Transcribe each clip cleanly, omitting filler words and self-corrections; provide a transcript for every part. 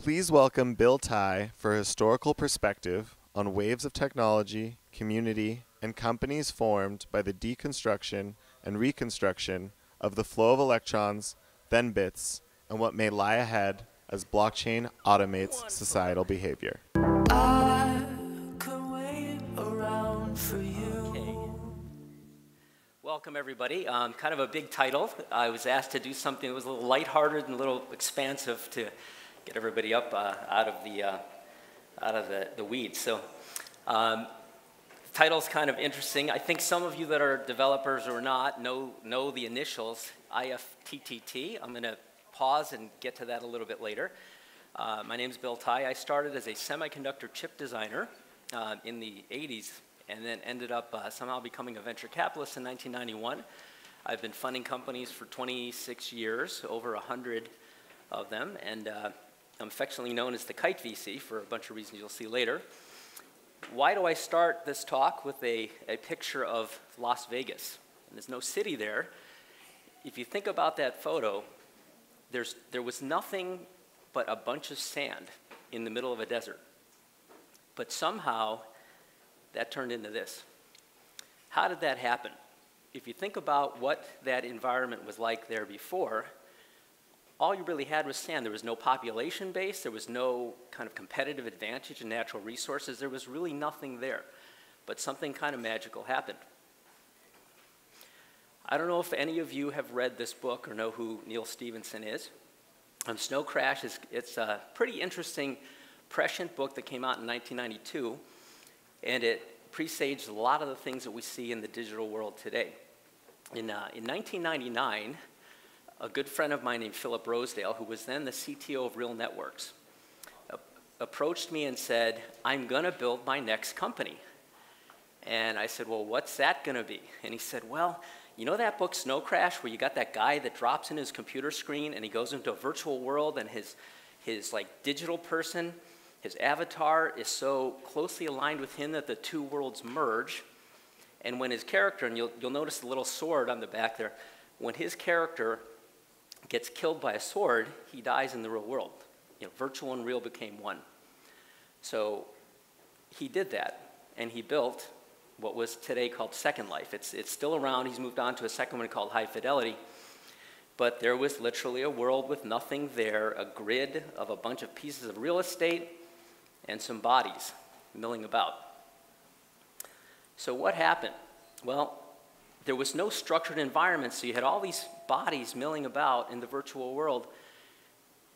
Please welcome Bill Tye for a historical perspective on waves of technology, community, and companies formed by the deconstruction and reconstruction of the flow of electrons, then bits, and what may lie ahead as blockchain automates societal behavior. I could wait around for you. Okay. Welcome, everybody. Kind of a big title. I was asked to do something that was a little lighthearted and a little expansive to get everybody up out of the weeds. So, the title's kind of interesting. I think some of you that are developers or not know the initials IFTTT. I'm going to pause and get to that a little bit later. My name's Bill Tye. I started as a semiconductor chip designer in the 80s and then ended up somehow becoming a venture capitalist in 1991. I've been funding companies for 26 years, over 100 of them, and I'm affectionately known as the Kite VC for a bunch of reasons you'll see later. Why do I start this talk with a picture of Las Vegas? And there's no city there. If you think about that photo, there was nothing but a bunch of sand in the middle of a desert. But somehow, that turned into this. How did that happen? If you think about what that environment was like there before, all you really had was sand. There was no population base. There was no kind of competitive advantage in natural resources. There was really nothing there. But something kind of magical happened. I don't know if any of you have read this book or know who Neil Stephenson is. Snow Crash, it's a pretty interesting, prescient book that came out in 1992, and it presaged a lot of the things that we see in the digital world today. In 1999, a good friend of mine named Philip Rosedale, who was then the CTO of Real Networks, approached me and said, I'm going to build my next company. And I said, well, what's that going to be? And he said, well, you know that book, Snow Crash, where you got that guy that drops in his computer screen and he goes into a virtual world and his like digital person, his avatar is so closely aligned with him that the two worlds merge. And when his character, and you'll notice the little sword on the back there, when his character gets killed by a sword, he dies in the real world. You know, virtual and real became one. So he did that, and he built what was today called Second Life. It's still around. He's moved on to a second one called High Fidelity. But there was literally a world with nothing there, a grid of a bunch of pieces of real estate and some bodies milling about. So what happened? Well, there was no structured environment, so you had all these bodies milling about in the virtual world.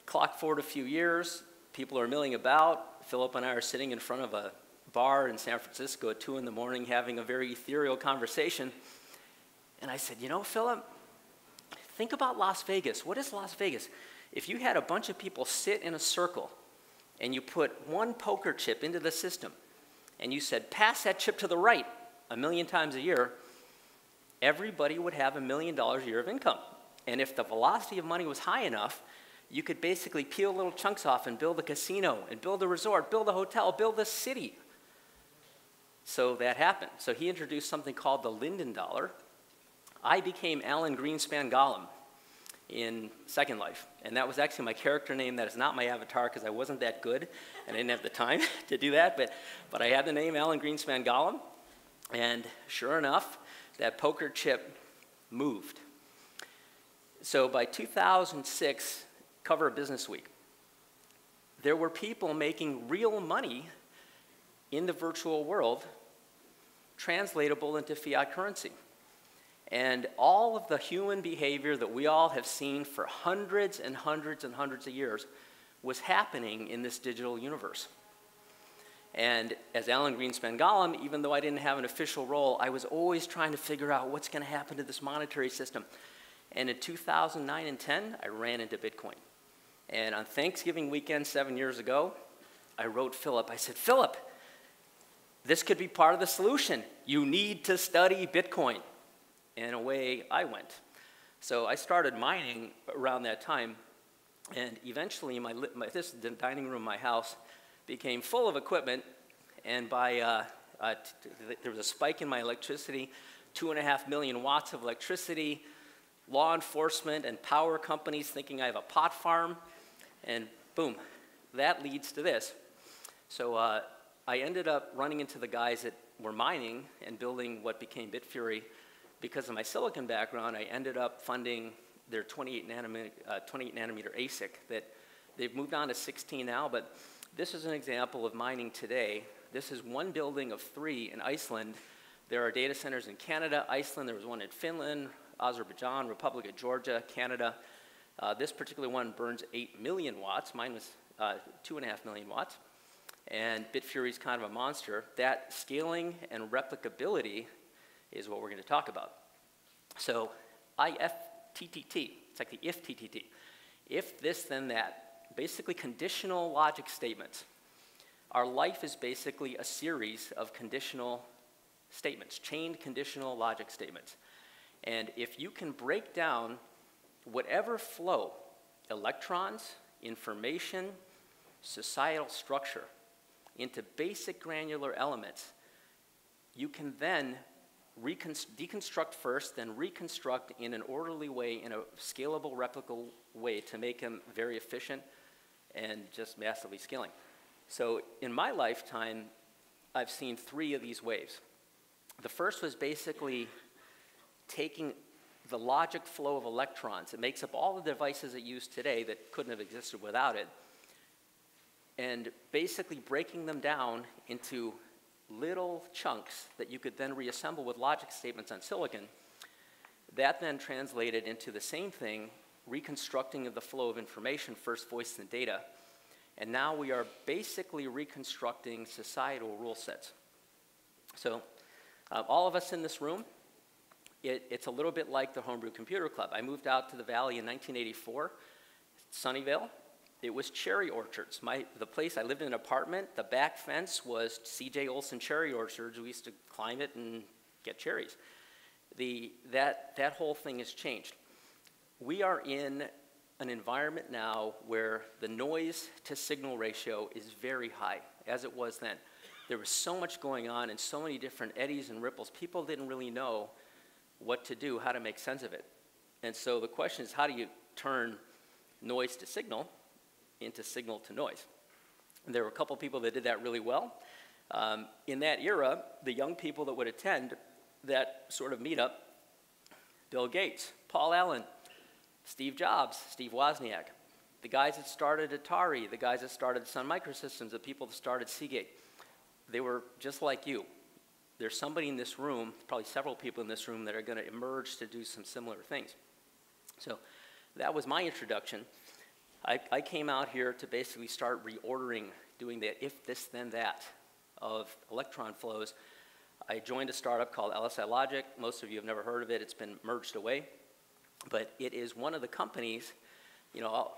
Clock forward a few years, people are milling about. Philip and I are sitting in front of a bar in San Francisco at 2 in the morning having a very ethereal conversation. And I said, you know, Philip, think about Las Vegas. What is Las Vegas? If you had a bunch of people sit in a circle and you put one poker chip into the system and you said, pass that chip to the right 1,000,000 times a year, everybody would have $1 million a year of income. And if the velocity of money was high enough, you could basically peel little chunks off and build a casino and build a resort, build a hotel, build a city. So that happened. So he introduced something called the Linden Dollar. I became Alan Greenspan Gollum in Second Life. And that was actually my character name. That is not my avatar because I wasn't that good and I didn't have the time to do that. But I had the name Alan Greenspan Gollum. And sure enough, that poker chip moved. So by 2006, cover of Business Week, there were people making real money in the virtual world translatable into fiat currency. And all of the human behavior that we all have seen for hundreds and hundreds and hundreds of years was happening in this digital universe. And as Alan Greenspan Gollum, even though I didn't have an official role, I was always trying to figure out what's going to happen to this monetary system. And in 2009 and 10, I ran into Bitcoin. And on Thanksgiving weekend 7 years ago, I wrote Philip. I said, Philip, this could be part of the solution. You need to study Bitcoin. And away I went. So I started mining around that time. And eventually, this the dining room of my house became full of equipment. And by there was a spike in my electricity, 2.5 million watts of electricity, law enforcement and power companies thinking I have a pot farm, and boom, that leads to this. So I ended up running into the guys that were mining and building what became Bitfury. Because of my silicon background, I ended up funding their 28 nanometer ASIC that they've moved on to 16 now, but this is an example of mining today. This is one building of 3 in Iceland. There are data centers in Canada, Iceland, there was one in Finland, Azerbaijan, Republic of Georgia, Canada. This particular one burns 8 million watts. Mine was 2.5 million watts. And Bitfury is kind of a monster. That scaling and replicability is what we're going to talk about. So IFTTT, it's like the IFTTT. If this, then that. Basically conditional logic statements. Our life is basically a series of conditional statements, chained conditional logic statements. And if you can break down whatever flow, electrons, information, societal structure, into basic granular elements, you can then deconstruct first, then reconstruct in an orderly way, in a scalable, replicable way to make them very efficient and just massively scaling. So in my lifetime, I've seen 3 of these waves. The first was basically taking the logic flow of electrons. It makes up all the devices that use today that couldn't have existed without it, and basically breaking them down into little chunks that you could then reassemble with logic statements on silicon. That then translated into the same thing, reconstructing of the flow of information, first voice and data. And now we are basically reconstructing societal rule sets. So all of us in this room, it's a little bit like the Homebrew Computer Club. I moved out to the Valley in 1984, Sunnyvale. It was cherry orchards. The place I lived in an apartment, the back fence was C.J. Olson cherry orchards. We used to climb it and get cherries. That whole thing has changed. We are in an environment now where the noise to signal ratio is very high, as it was then. There was so much going on and so many different eddies and ripples. People didn't really know what to do, how to make sense of it. And so the question is, how do you turn noise to signal into signal to noise? And there were a couple people that did that really well. In that era, the young people that would attend that sort of meetup, Bill Gates, Paul Allen, Steve Jobs, Steve Wozniak, the guys that started Atari, the guys that started Sun Microsystems, the people that started Seagate, they were just like you. There's somebody in this room, probably several people in this room, that are going to emerge to do some similar things. So that was my introduction. I came out here to basically start reordering, doing the if this then that of electron flows. I joined a startup called LSI Logic. Most of you have never heard of it. It's been merged away. But it is one of the companies, you know,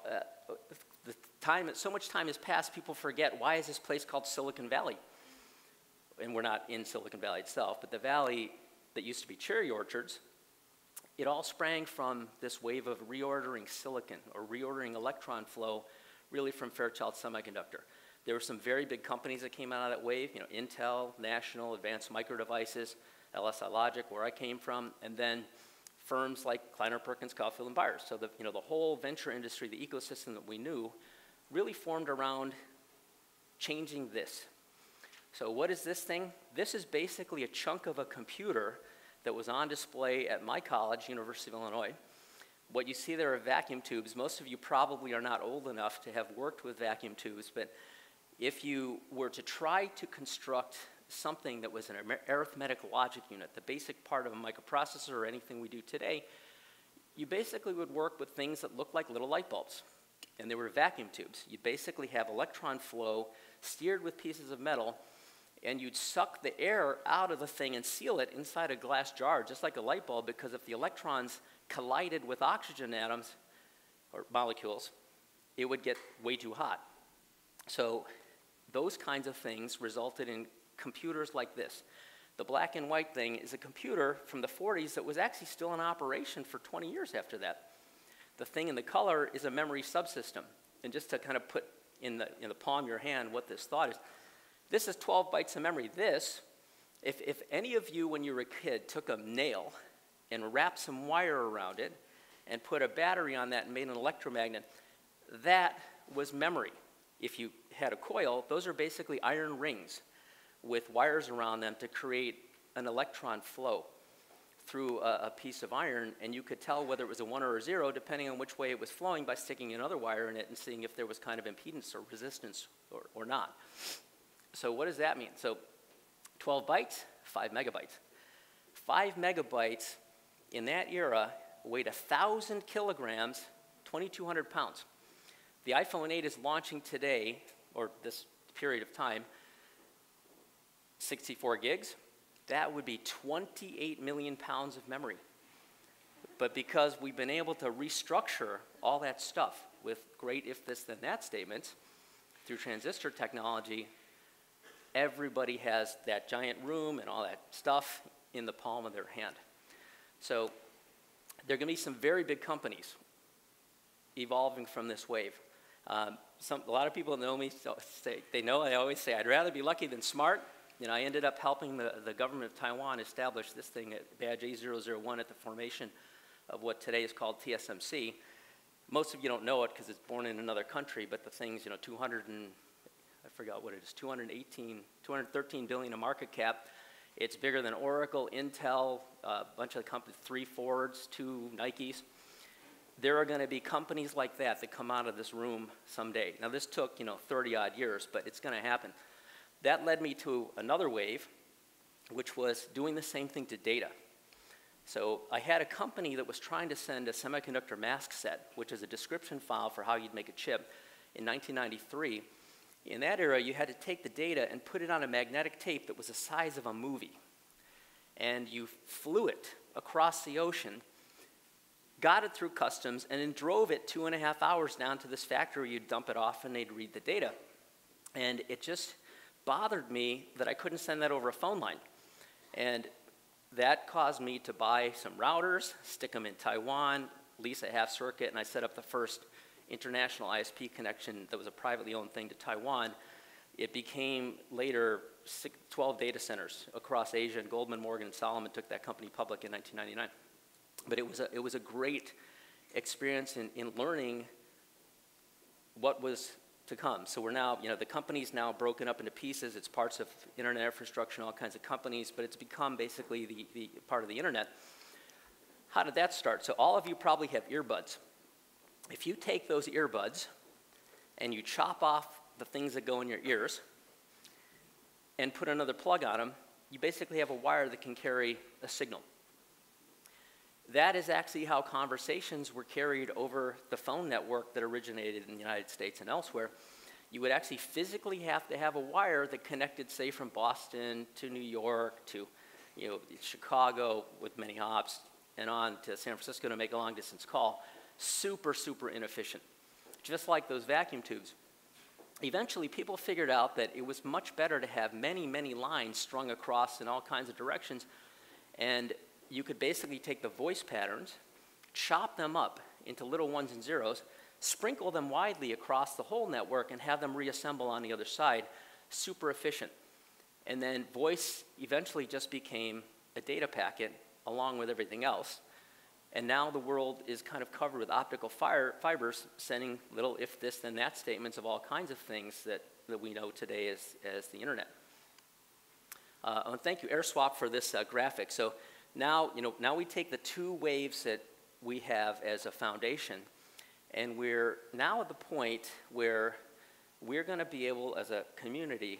so much time has passed, people forget, why is this place called Silicon Valley? And we're not in Silicon Valley itself, but the valley that used to be cherry orchards, it all sprang from this wave of reordering silicon or reordering electron flow, really from Fairchild Semiconductor. There were some very big companies that came out of that wave, you know, Intel, National, Advanced Micro Devices, LSI Logic, where I came from, and then firms like Kleiner Perkins, Caulfield, and Byers. So the whole venture industry, the ecosystem that we knew, really formed around changing this. So what is this thing? This is basically a chunk of a computer that was on display at my college, University of Illinois. What you see there are vacuum tubes. Most of you probably are not old enough to have worked with vacuum tubes, but if you were to try to construct something that was an arithmetic logic unit, the basic part of a microprocessor or anything we do today, you basically would work with things that looked like little light bulbs. And they were vacuum tubes. You'd basically have electron flow steered with pieces of metal, and you'd suck the air out of the thing and seal it inside a glass jar, just like a light bulb, because if the electrons collided with oxygen atoms or molecules, it would get way too hot. So those kinds of things resulted in computers like this. The black and white thing is a computer from the 40s that was actually still in operation for 20 years after that. The thing in the color is a memory subsystem. And just to kind of put in the palm of your hand what this thought is, this is 12 bytes of memory. This, if any of you when you were a kid took a nail and wrapped some wire around it and put a battery on that and made an electromagnet, that was memory. if you had a coil, those are basically iron rings with wires around them to create an electron flow through a piece of iron, and you could tell whether it was a 1 or a 0 depending on which way it was flowing by sticking another wire in it and seeing if there was kind of impedance or resistance or not. So what does that mean? So 12 bytes, 5 megabytes. 5 megabytes in that era weighed 1,000 kilograms, 2,200 pounds. The iPhone 8 is launching today, or this period of time, 64 gigs. That would be 28 million pounds of memory. But because we've been able to restructure all that stuff with great if this then that statements through transistor technology, everybody has that giant room and all that stuff in the palm of their hand. So there are going to be some very big companies evolving from this wave. A lot of people know me, so I always say, I'd rather be lucky than smart. You know, I ended up helping the government of Taiwan establish this thing at badge A001 at the formation of what today is called TSMC. Most of you don't know it because it's born in another country, but the thing's, you know, 213 billion in market cap. It's bigger than Oracle, Intel, a bunch of companies, 3 Fords, 2 Nikes. There are going to be companies like that that come out of this room someday. Now this took, 30 odd years, but it's going to happen. That led me to another wave, which was doing the same thing to data. So I had a company that was trying to send a semiconductor mask set, which is a description file for how you'd make a chip, in 1993. In that era, you had to take the data and put it on a magnetic tape that was the size of a movie. And you flew it across the ocean, got it through customs, and then drove it 2.5 hours down to this factory. You'd dump it off, and they'd read the data. And it just bothered me that I couldn't send that over a phone line. And that caused me to buy some routers, stick them in Taiwan, lease a half circuit, and I set up the first international ISP connection that was a privately owned thing to Taiwan. It became later 12 data centers across Asia, and Goldman, Morgan, and Solomon took that company public in 1999. But it was a great experience in learning what was to come. So we're now, the company's now broken up into pieces. It's parts of internet infrastructure and all kinds of companies, but it's become basically the part of the internet. How did that start? So all of you probably have earbuds. If you take those earbuds and you chop off the things that go in your ears and put another plug on them, you basically have a wire that can carry a signal. That is actually how conversations were carried over the phone network that originated in the United States and elsewhere. You would actually physically have to have a wire that connected, say, from Boston to New York to Chicago with many hops and on to San Francisco to make a long-distance call. Super, super inefficient, just like those vacuum tubes. Eventually, people figured out that it was much better to have many, many lines strung across in all kinds of directions, and you could basically take the voice patterns, chop them up into little ones and zeros, sprinkle them widely across the whole network, and have them reassemble on the other side. Super efficient. And then voice eventually just became a data packet along with everything else. And now the world is kind of covered with optical fibers sending little if this then that statements of all kinds of things that we know today as the internet. And thank you, AirSwap, for this graphic. So now, now we take the 2 waves that we have as a foundation, and we're now at the point where we're going to be able, as a community,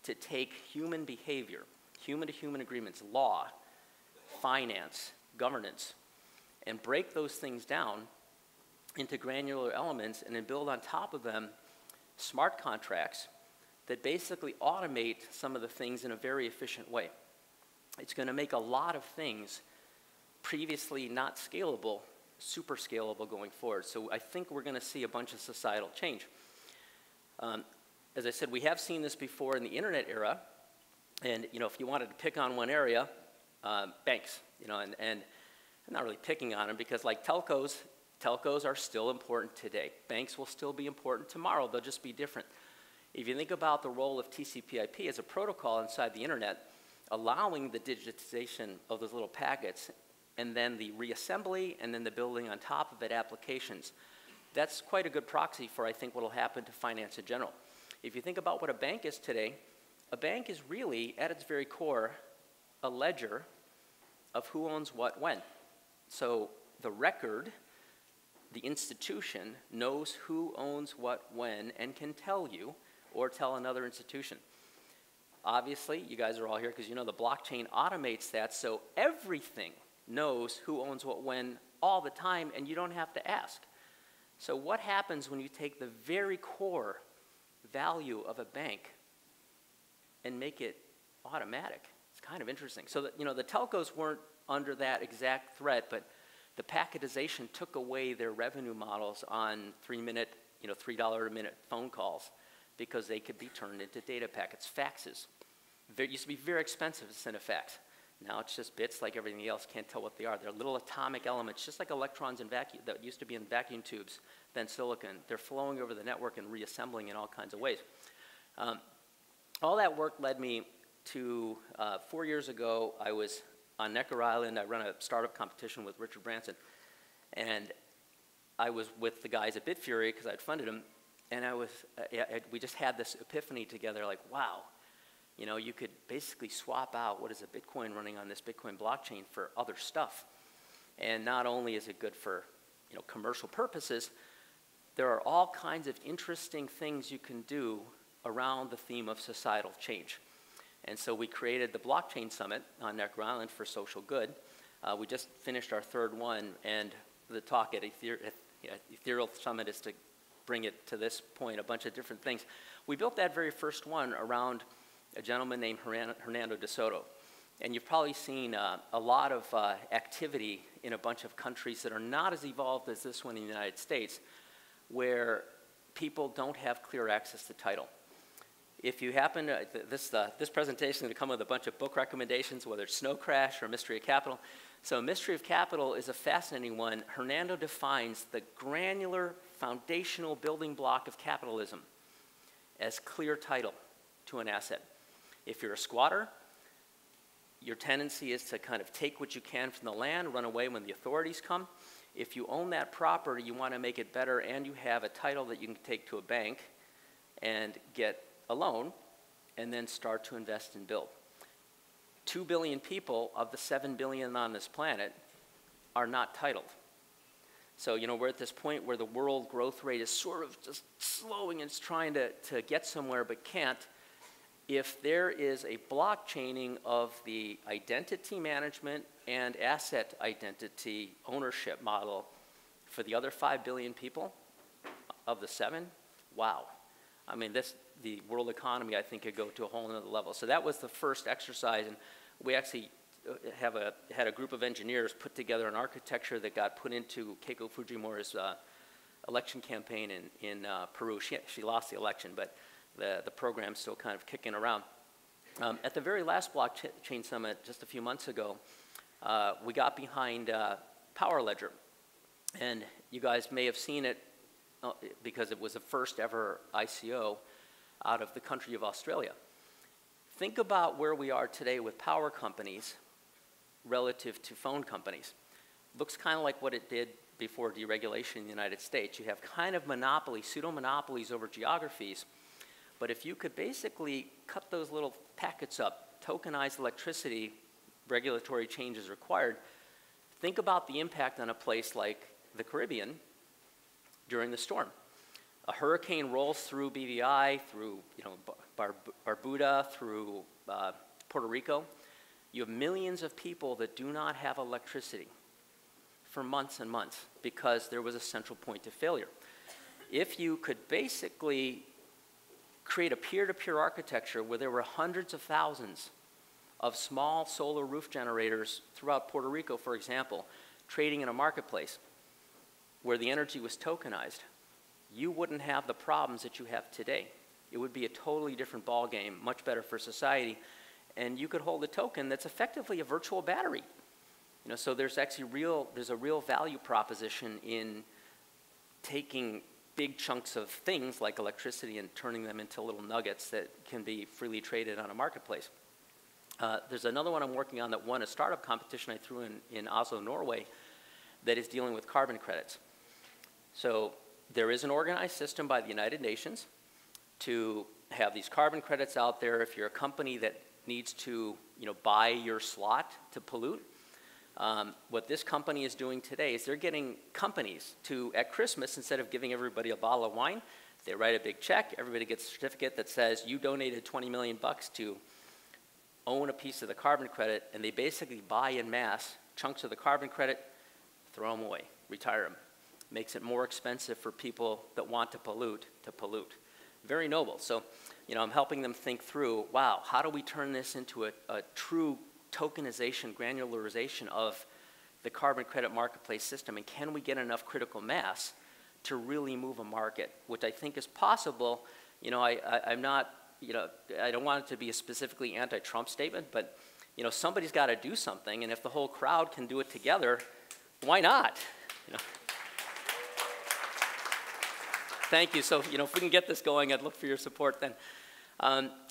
to take human behavior, human-to-human agreements, law, finance, governance, and break those things down into granular elements and then build on top of them smart contracts that basically automate some of the things in a very efficient way. It's going to make a lot of things previously not scalable, super scalable going forward. So I think we're going to see a bunch of societal change. As I said, we have seen this before in the internet era. And if you wanted to pick on one area, banks, and I'm not really picking on them because like telcos are still important today. Banks will still be important tomorrow. They'll just be different. If you think about the role of TCP/IP as a protocol inside the internet, allowing the digitization of those little packets and then the reassembly and then the building on top of it applications, that's quite a good proxy for, I think, what will happen to finance in general. If you think about what a bank is today, a bank is really, at its very core, a ledger of who owns what when. So the record, the institution, knows who owns what when and can tell you or tell another institution. Obviously, you guys are all here because you know the blockchain automates that, so everything knows who owns what when all the time, and you don't have to ask. So what happens when you take the very core value of a bank and make it automatic? It's kind of interesting. So that, you know, the telcos weren't under that exact threat, but the packetization took away their revenue models on $3 a minute phone calls because they could be turned into data packets, faxes. It used to be very expensive to send a fax. Now it's just bits like everything else, can't tell what they are. They're little atomic elements, just like electrons in vacuum, that used to be in vacuum tubes, then silicon. They're flowing over the network and reassembling in all kinds of ways. All that work led me to 4 years ago, I was on Necker Island. I run a startup competition with Richard Branson. And I was with the guys at Bitfury because I'd funded them. And we just had this epiphany together, like, wow, you know, you could basically swap out what is a Bitcoin running on this Bitcoin blockchain for other stuff. And not only is it good for, you know, commercial purposes, there are all kinds of interesting things you can do around the theme of societal change. And so we created the Blockchain Summit on Necker Island for social good. We just finished our third one, and the talk at Ethereal Summit is to bring it to this point, a bunch of different things. We built that very first one around a gentleman named Hernando de Soto. And you've probably seen a lot of activity in a bunch of countries that are not as evolved as this one in the United States, where people don't have clear access to title. If you happen to, this presentation is going to come with a bunch of book recommendations, whether it's Snow Crash or Mystery of Capital. So Mystery of Capital is a fascinating one. Hernando defines the granular foundational building block of capitalism as clear title to an asset. If you're a squatter, your tendency is to kind of take what you can from the land, run away when the authorities come. If you own that property, you want to make it better, and you have a title that you can take to a bank and get a loan, and then start to invest and build. 2 billion people of the 7 billion on this planet are not titled. So, you know, we're at this point where the world growth rate is sort of just slowing and it's trying to get somewhere but can't. If there is a blockchaining of the identity management and asset identity ownership model for the other 5 billion people of the 7, wow. I mean, the world economy, I think, could go to a whole other level. So that was the first exercise, and we actually had a group of engineers put together an architecture that got put into Keiko Fujimori's election campaign in Peru. She lost the election, but the program's still kind of kicking around. At the very last blockchain summit just a few months ago, we got behind Power Ledger, and you guys may have seen it because it was the first ever ICO out of the country of Australia. Think about where we are today with power companies relative to phone companies. Looks kind of like what it did before deregulation in the United States. You have kind of monopolies, pseudo-monopolies over geographies, but if you could basically cut those little packets up, tokenize electricity, regulatory change is required. Think about the impact on a place like the Caribbean during the storm. A hurricane rolls through BVI, through Barbuda, through Puerto Rico. You have millions of people that do not have electricity for months and months because there was a central point of failure. If you could basically create a peer-to-peer architecture where there were hundreds of thousands of small solar roof generators throughout Puerto Rico, for example, trading in a marketplace where the energy was tokenized, you wouldn't have the problems that you have today. It would be a totally different ballgame, much better for society, and you could hold a token that's effectively a virtual battery. You know, so there's actually a real value proposition in taking big chunks of things like electricity and turning them into little nuggets that can be freely traded on a marketplace. There's another one I'm working on that won a startup competition I threw in Oslo, Norway, that is dealing with carbon credits. So there is an organized system by the United Nations to have these carbon credits out there. If you're a company that needs to buy your slot to pollute, what this company is doing today is they're getting companies to, at Christmas, instead of giving everybody a bottle of wine, they write a big check, everybody gets a certificate that says you donated 20 million bucks to own a piece of the carbon credit, and they basically buy in mass chunks of the carbon credit, throw them away, retire them. Makes it more expensive for people that want to pollute. Very noble. So, I'm helping them think through, wow, how do we turn this into a true tokenization, granularization of the carbon credit marketplace system, and can we get enough critical mass to really move a market, which I think is possible. I'm not, I don't want it to be a specifically anti-Trump statement, but somebody's got to do something, and if the whole crowd can do it together, why not? Thank you. So, if we can get this going, I'd look for your support then.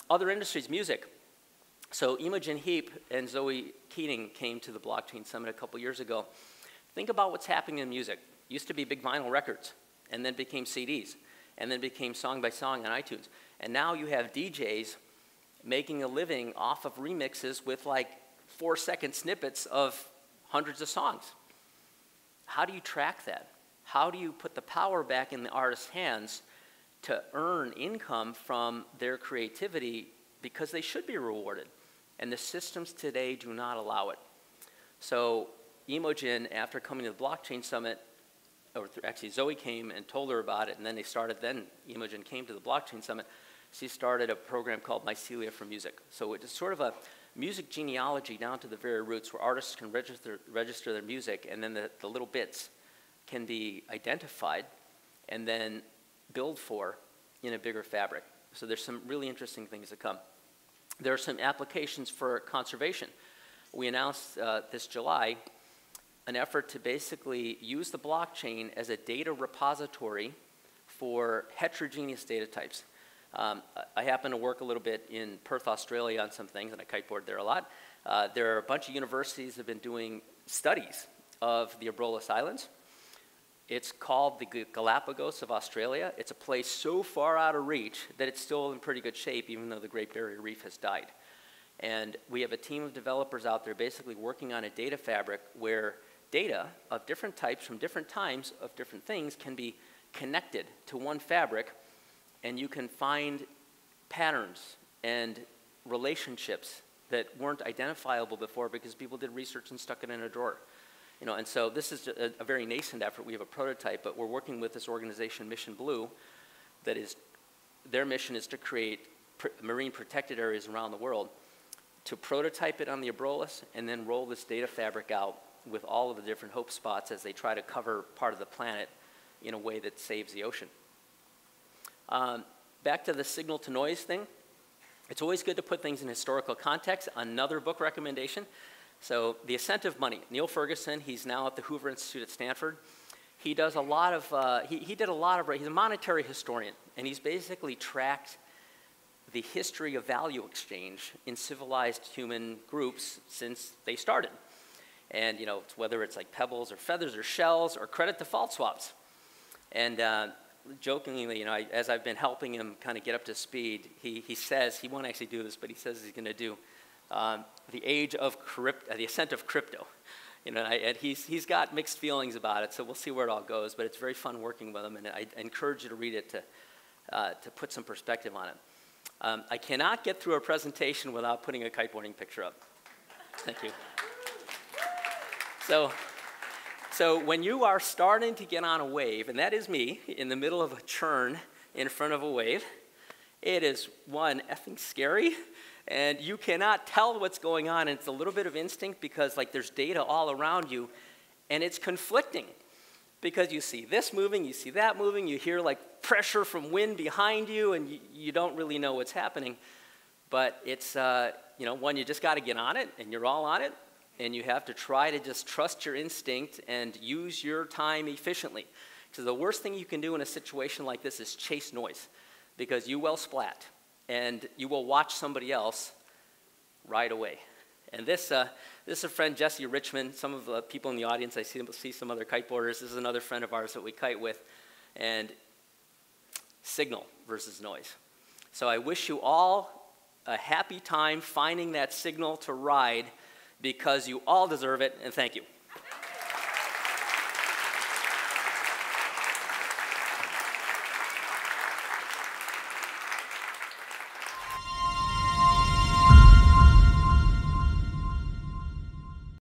Other industries, music. So Imogen Heap and Zoe Keating came to the Blockchain Summit a couple years ago. Think about what's happening in music. Used to be big vinyl records, and then became CDs, and then became song by song on iTunes. And now you have DJs making a living off of remixes with like 4-second snippets of hundreds of songs. How do you track that? How do you put the power back in the artist's hands to earn income from their creativity, because they should be rewarded? And the systems today do not allow it. So Imogen, after coming to the Blockchain Summit, or actually Zoe came and told her about it, and then Imogen came to the Blockchain Summit. She started a program called Mycelia for Music. So it's sort of a music genealogy down to the very roots, where artists can register their music, and then the little bits can be identified and then billed for in a bigger fabric. So there's some really interesting things to come. There are some applications for conservation. We announced this July an effort to basically use the blockchain as a data repository for heterogeneous data types. I happen to work a little bit in Perth, Australia on some things, and I kiteboard there a lot. There are a bunch of universities that have been doing studies of the Abrolhos Islands. It's called the Galapagos of Australia. It's a place so far out of reach that it's still in pretty good shape, even though the Great Barrier Reef has died. And we have a team of developers out there basically working on a data fabric where data of different types from different times of different things can be connected to one fabric, and you can find patterns and relationships that weren't identifiable before because people did research and stuck it in a drawer. And so this is a very nascent effort. We have a prototype, but we're working with this organization, Mission Blue, that is, their mission is to create marine protected areas around the world, to prototype it on the Abrolhos, and then roll this data fabric out with all of the different hope spots as they try to cover part of the planet in a way that saves the ocean. Back to the signal to noise thing. It's always good to put things in historical context. Another book recommendation. So The Ascent of Money. Neil Ferguson, he's now at the Hoover Institute at Stanford. He does a lot of, he's a monetary historian, and he's basically tracked the history of value exchange in civilized human groups since they started. And whether it's like pebbles or feathers or shells or credit default swaps. And jokingly, as I've been helping him kind of get up to speed, he says, he won't actually do this, but he says he's going to do the ascent of crypto. And he's got mixed feelings about it, so we'll see where it all goes, but it's very fun working with him, and I encourage you to read it to put some perspective on it. I cannot get through a presentation without putting a kiteboarding picture up. Thank you. So when you are starting to get on a wave, and that is me, in the middle of a churn in front of a wave, it is, one, effing scary, and you cannot tell what's going on, and it's a little bit of instinct because there's data all around you, and it's conflicting because you see this moving, you see that moving, you hear pressure from wind behind you, and you don't really know what's happening. But it's, one, you just got to get on it, and you're all on it, and you have to try to just trust your instinct and use your time efficiently. Because the worst thing you can do in a situation like this is chase noise, because you will splat, and you will watch somebody else ride away. And this is a friend, Jesse Richmond. Some of the people in the audience, I see some other kiteboarders. This is another friend of ours that we kite with. and signal versus noise. So I wish you all a happy time finding that signal to ride, because you all deserve it, and thank you.